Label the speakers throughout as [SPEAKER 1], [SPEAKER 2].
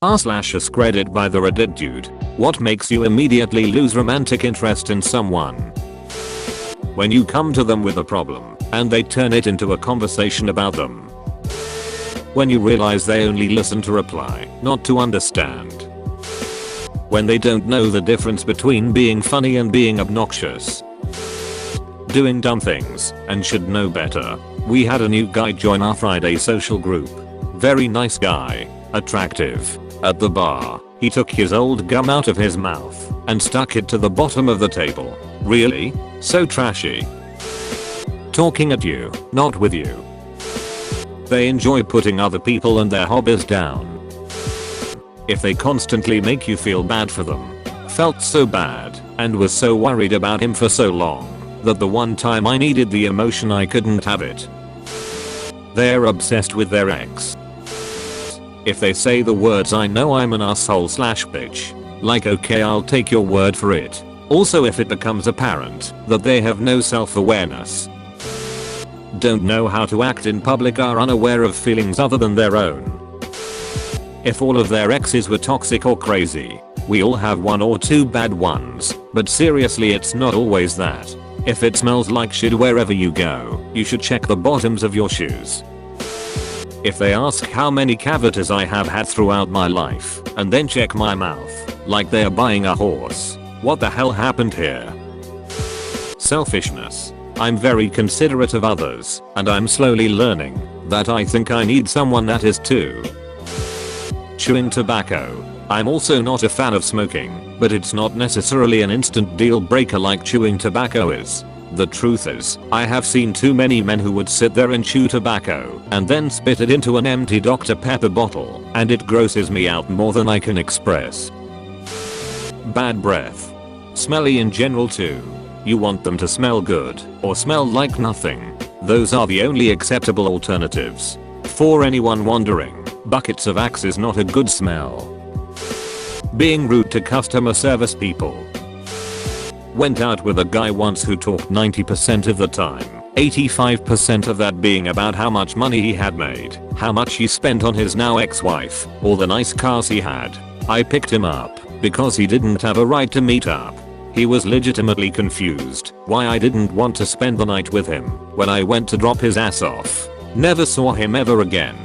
[SPEAKER 1] r/AskReddit by the Reddit dude. What makes you immediately lose romantic interest in someone? When you come to them with a problem, and they turn it into a conversation about them. When you realize they only listen to reply, not to understand. When they don't know the difference between being funny and being obnoxious. Doing dumb things, and should know better. We had a new guy join our Friday social group. Very nice guy. Attractive. At the bar, he took his old gum out of his mouth and stuck it to the bottom of the table. Really? So trashy. Talking at you, not with you. They enjoy putting other people and their hobbies down. If they constantly make you feel bad for them. Felt so bad and was so worried about him for so long that the one time I needed the emotion I couldn't have it. They're obsessed with their ex. If they say the words "I know I'm an asshole/bitch," like okay, I'll take your word for it. Also, if it becomes apparent that they have no self-awareness, don't know how to act in public, are unaware of feelings other than their own. If all of their exes were toxic or crazy, we all have one or two bad ones, but seriously, it's not always that. If it smells like shit wherever you go, you should check the bottoms of your shoes. If they ask how many cavities I have had throughout my life, and then check my mouth, like they are buying a horse, what the hell happened here? Selfishness. I'm very considerate of others, and I'm slowly learning that I think I need someone that is too. Chewing tobacco. I'm also not a fan of smoking, but it's not necessarily an instant deal breaker like chewing tobacco is. The truth is, I have seen too many men who would sit there and chew tobacco and then spit it into an empty Dr. Pepper bottle, and it grosses me out more than I can express. Bad breath. Smelly in general too. You want them to smell good or smell like nothing. Those are the only acceptable alternatives. For anyone wondering, buckets of axe is not a good smell. Being rude to customer service people. Went out with a guy once who talked 90% of the time, 85% of that being about how much money he had made, how much he spent on his now ex-wife, all the nice cars he had. I picked him up because he didn't have a right to meet up. He was legitimately confused why I didn't want to spend the night with him when I went to drop his ass off. Never saw him ever again.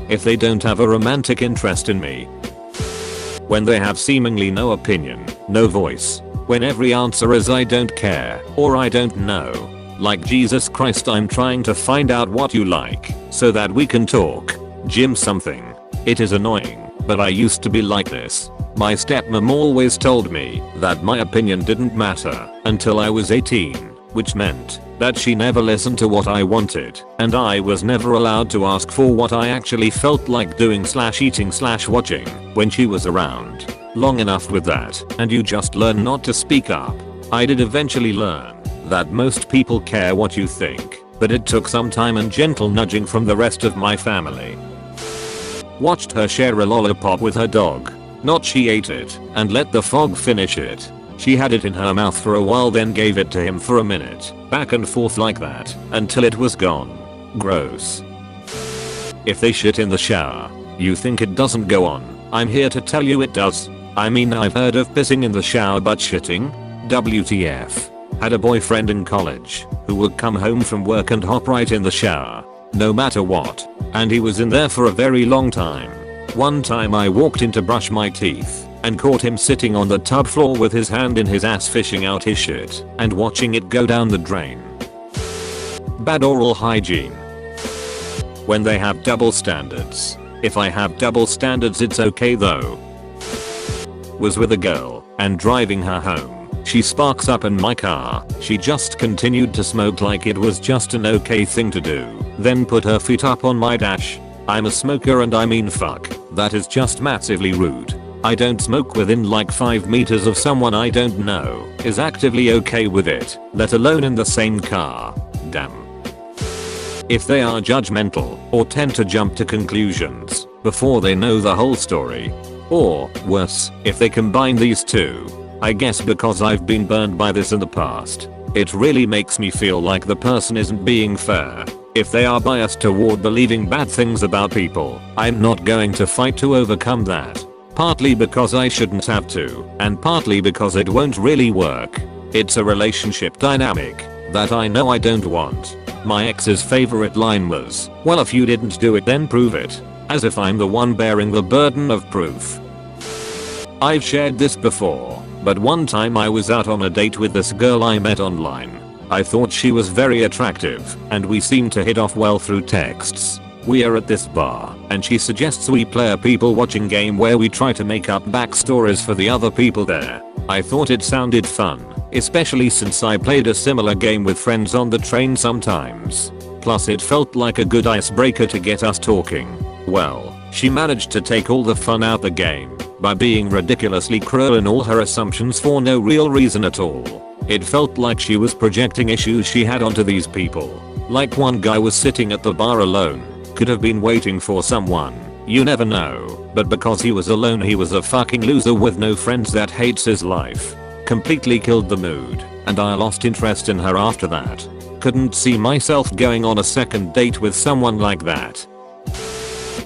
[SPEAKER 1] If they don't have a romantic interest in me. When they have seemingly no opinion, no voice. When every answer is I don't care or I don't know. Like Jesus Christ, I'm trying to find out what you like so that we can talk. Jim something. It is annoying, but I used to be like this. My stepmom always told me that my opinion didn't matter until I was 18, which meant that she never listened to what I wanted, and I was never allowed to ask for what I actually felt like doing/eating/watching when she was around. Long enough with that, and you just learn not to speak up. I did eventually learn that most people care what you think, but it took some time and gentle nudging from the rest of my family. Watched her share a lollipop with her dog. Not she ate it and let the frog finish it. She had it in her mouth for a while, then gave it to him for a minute, back and forth like that, until it was gone. Gross. If they shit in the shower, you think it doesn't go on. I'm here to tell you it does. I mean, I've heard of pissing in the shower but shitting? WTF. Had a boyfriend in college who would come home from work and hop right in the shower, no matter what, and he was in there for a very long time. One time I walked in to brush my teeth and caught him sitting on the tub floor with his hand in his ass fishing out his shit and watching it go down the drain. Bad oral hygiene. When they have double standards. If I have double standards, it's okay though. Was with a girl and driving her home. She sparks up in my car. She just continued to smoke like it was just an okay thing to do. Then put her feet up on my dash. I'm a smoker and I mean fuck. That is just massively rude. I don't smoke within like 5 meters of someone I don't know is actively okay with it, let alone in the same car. Damn. If they are judgmental or tend to jump to conclusions before they know the whole story. Or, worse, if they combine these two. I guess because I've been burned by this in the past. It really makes me feel like the person isn't being fair. If they are biased toward believing bad things about people, I'm not going to fight to overcome that. Partly because I shouldn't have to, and partly because it won't really work. It's a relationship dynamic that I know I don't want. My ex's favorite line was, "Well, if you didn't do it, then prove it." As if I'm the one bearing the burden of proof. I've shared this before, but one time I was out on a date with this girl I met online. I thought she was very attractive, and we seemed to hit off well through texts. We are at this bar, and she suggests we play a people watching game where we try to make up backstories for the other people there. I thought it sounded fun, especially since I played a similar game with friends on the train sometimes. Plus it felt like a good icebreaker to get us talking. Well, she managed to take all the fun out the game by being ridiculously cruel in all her assumptions for no real reason at all. It felt like she was projecting issues she had onto these people. Like one guy was sitting at the bar alone, could have been waiting for someone, you never know, but because he was alone he was a fucking loser with no friends that hates his life. Completely killed the mood, and I lost interest in her after that. Couldn't see myself going on a second date with someone like that.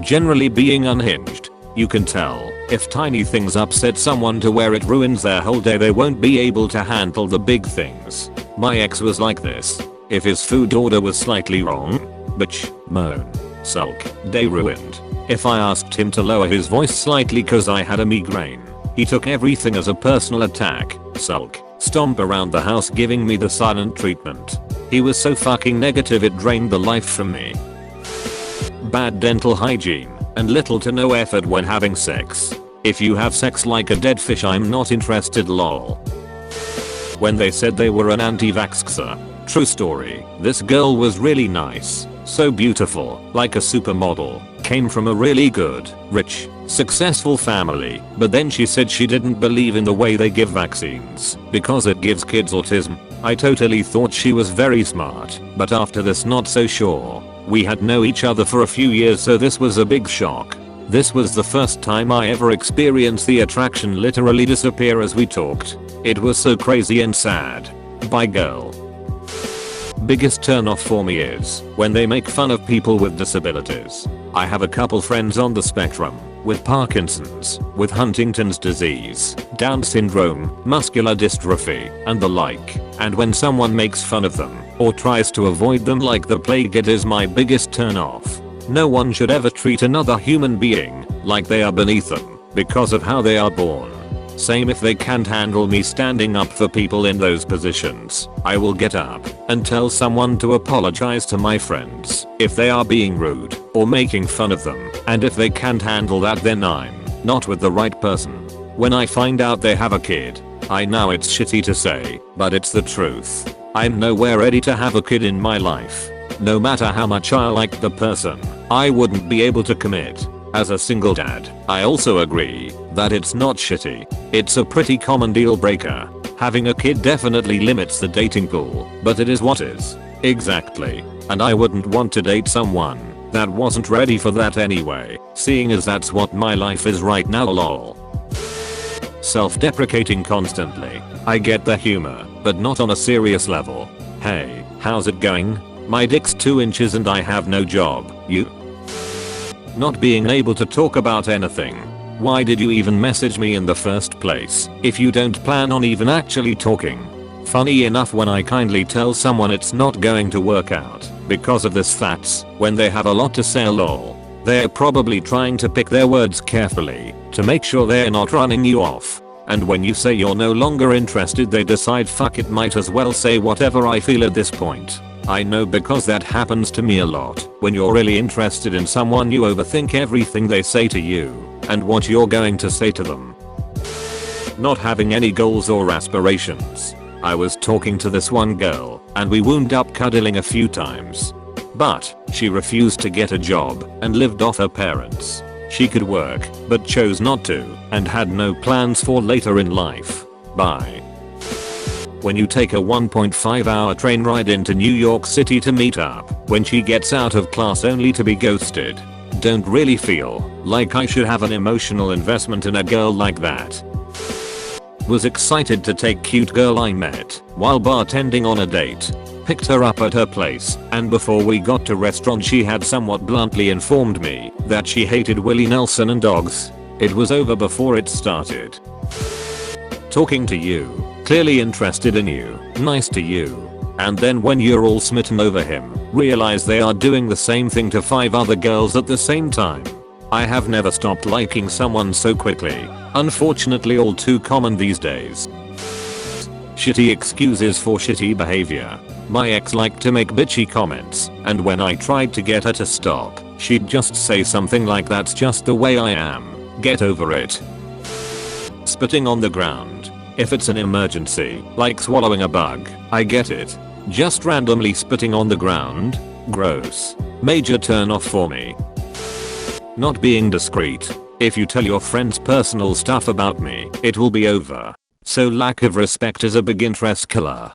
[SPEAKER 1] Generally being unhinged. You can tell, if tiny things upset someone to where it ruins their whole day, they won't be able to handle the big things. My ex was like this. If his food order was slightly wrong, bitch, moan, sulk, day ruined. If I asked him to lower his voice slightly cause I had a migraine, he took everything as a personal attack, sulk, stomp around the house giving me the silent treatment. He was so fucking negative it drained the life from me. Bad dental hygiene, and little to no effort when having sex. If you have sex like a dead fish, I'm not interested, lol. When they said they were an anti-vaxxer. True story, this girl was really nice, so beautiful, like a supermodel, came from a really good, rich, successful family, but then she said she didn't believe in the way they give vaccines, because it gives kids autism. I totally thought she was very smart, but after this not so sure. We had known each other for a few years, so this was a big shock. This was the first time I ever experienced the attraction literally disappear as we talked. It was so crazy and sad. Bye girl. Biggest turnoff for me is when they make fun of people with disabilities. I have a couple friends on the spectrum, with Parkinson's, with Huntington's disease, Down syndrome, muscular dystrophy, and the like, and when someone makes fun of them, or tries to avoid them like the plague, it is my biggest turnoff. No one should ever treat another human being like they are beneath them because of how they are born. Same if they can't handle me standing up for people in those positions. I will get up and tell someone to apologize to my friends if they are being rude or making fun of them, and if they can't handle that, then I'm not with the right person. When I find out they have a kid, I know it's shitty to say, but it's the truth. I'm nowhere ready to have a kid in my life. No matter how much I like the person, I wouldn't be able to commit. As a single dad, I also agree that it's not shitty. It's a pretty common deal breaker. Having a kid definitely limits the dating pool, but it is what is. Exactly. And I wouldn't want to date someone that wasn't ready for that anyway, seeing as that's what my life is right now, lol. Self-deprecating constantly. I get the humor, but not on a serious level. Hey, how's it going? My dick's 2 inches and I have no job. You? Not being able to talk about anything. Why did you even message me in the first place if you don't plan on even actually talking? Funny enough, when I kindly tell someone it's not going to work out because of this facts, when they have a lot to say, lol, they're probably trying to pick their words carefully to make sure they're not running you off. And when you say you're no longer interested, they decide fuck it, might as well say whatever I feel at this point. I know because that happens to me a lot. When you're really interested in someone, you overthink everything they say to you and what you're going to say to them. Not having any goals or aspirations. I was talking to this one girl and we wound up cuddling a few times. But she refused to get a job and lived off her parents. She could work but chose not to and had no plans for later in life. Bye. When you take a 1.5-hour train ride into New York City to meet up when she gets out of class only to be ghosted. Don't really feel like I should have an emotional investment in a girl like that. Was excited to take cute girl I met while bartending on a date. picked her up at her place, and before we got to restaurant she had somewhat bluntly informed me that she hated Willie Nelson and dogs. It was over before it started. Talking to you, clearly interested in you, nice to you. And then when you're all smitten over him, realize they are doing the same thing to 5 other girls at the same time. I have never stopped liking someone so quickly, unfortunately all too common these days. Shitty excuses for shitty behavior. My ex liked to make bitchy comments, and when I tried to get her to stop, she'd just say something like that's just the way I am, get over it. Spitting on the ground. If it's an emergency, like swallowing a bug, I get it. Just randomly spitting on the ground? Gross. Major turn off for me. Not being discreet. If you tell your friends personal stuff about me, it will be over. So lack of respect is a big interest killer.